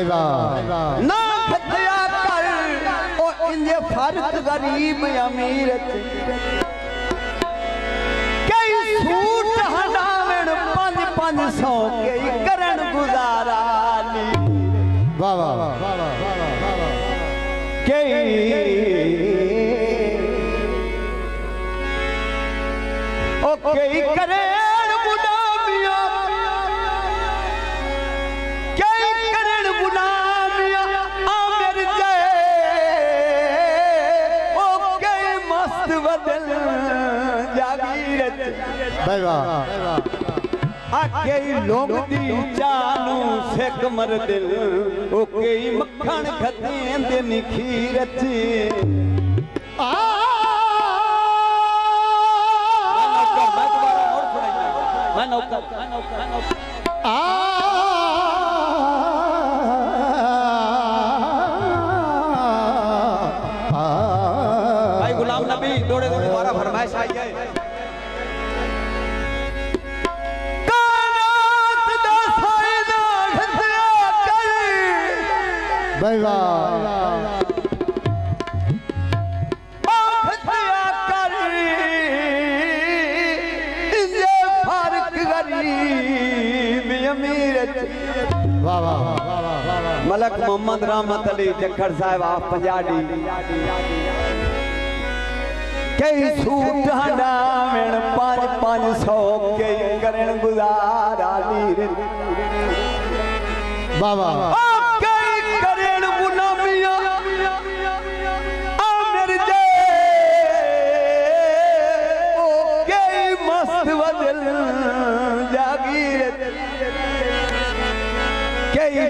भाई वाह ना खतया कर ओ इंजे फर्क गरीब अमीर कई सूट हटावन 500 के करन गुजारा वाह वाह कई ओ कई करे भाई वाह आके लोग दी जानू से कमर दिल ओ कई मक्खन खतें दिन खीर भाई गुलाम नबी दौड़े दौड़े द्वारा फरमाइश आई है भाई वाह वाह वाह मलक मोहम्मद रहमत अली जखड़ साहब आप पंजाबी कई सूट हटावन 500 के करन गुजारा वाह वाह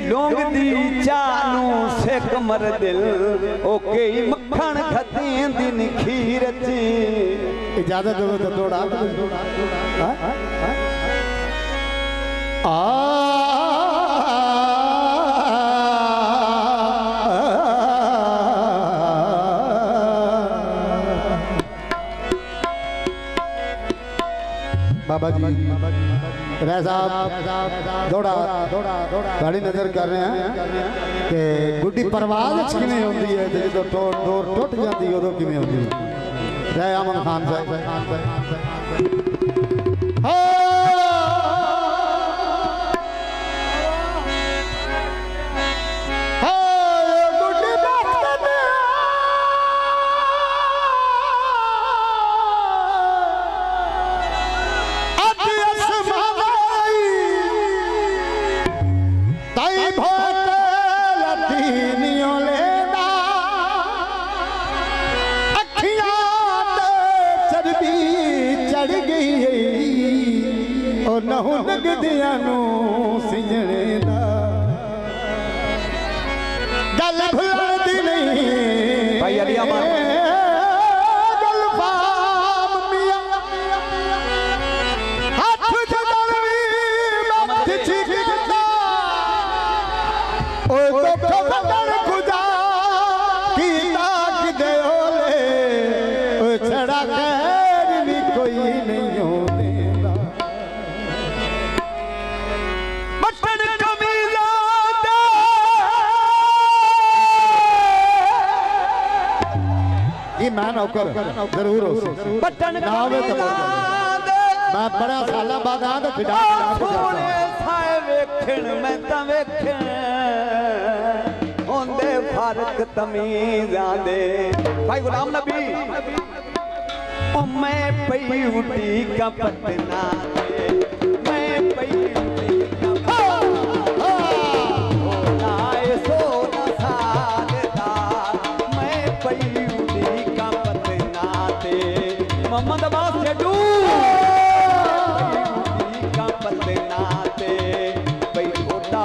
लोग दी चानू से कमर दिल ओ कई मक्खन खतें दिन खीर इजाजत दो तो दौड़ा बाबा जी राय साहब दौड़ा बड़ी नजर कर रहे हैं कि गुड्डी परवाज किमें होती है जो डोर टुट जाती है उदों किमें होती है राय अमन खान साहब गल भुलदी नहीं भाई अलिया गल फाम मिया हाथ जड़वी मत छिकता ओ तो खबर खुदा की ताक दे ओले ओ छड़ा खैर भी कोई नहीं हो मैं नौकर जरूर हो बटन मैं बड़ा साल बाद आ खिडा वेखण मैं तां वेखण होंदे फर्क तमीज़ां दे भाई गुलाम नबी ओ मैं पई उठी का पटना दे मैं पई उठी का लाए सोना सादा मैं पई मोहम्मद अब्बास जडू का पतनाते भाई छोटा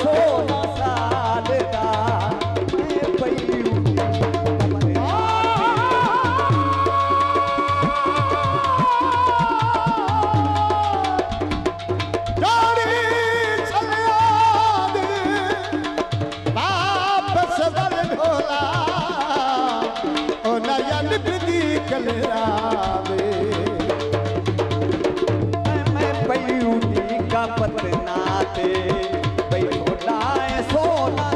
सोना सादा मैं पयूटी का पतनाते भाई छोटा सोना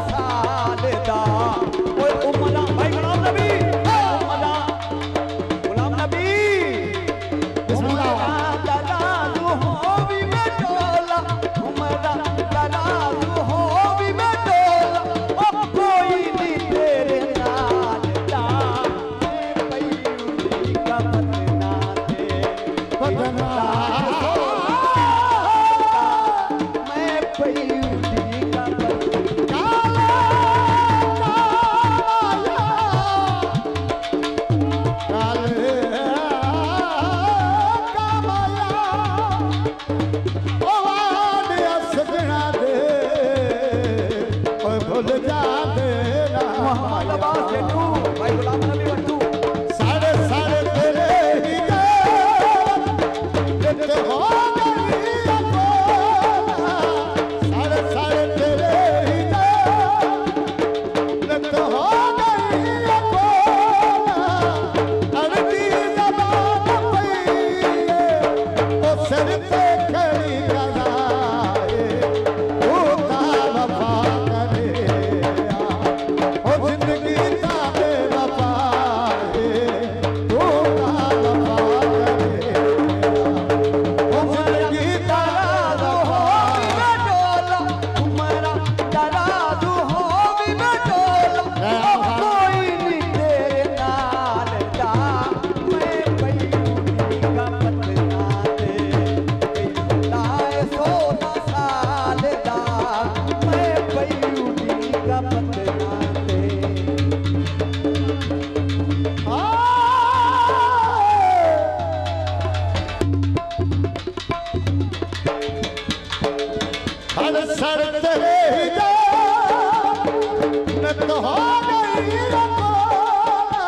हो गई रवाना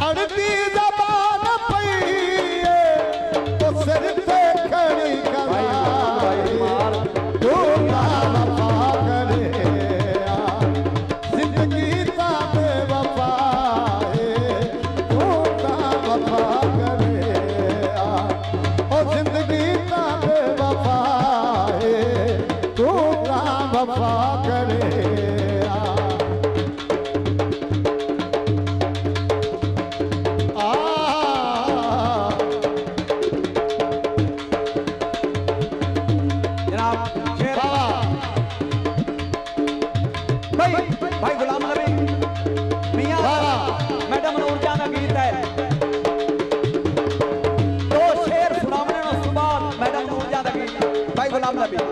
अड़ती जबान पई तो सिर ते खड़ी कराई तू ना वफा करे जिंदगी ता बेवफा है तू ना वफा करे ओ जिंदगी ता बेवफा है तू ना वफा करे भाई गुलाम नबी मियां मैडम नूरजां दा गीत है दो शेर सुनावने उस बाद मैडम नूरजां दा गीत भाई गुलाम नबी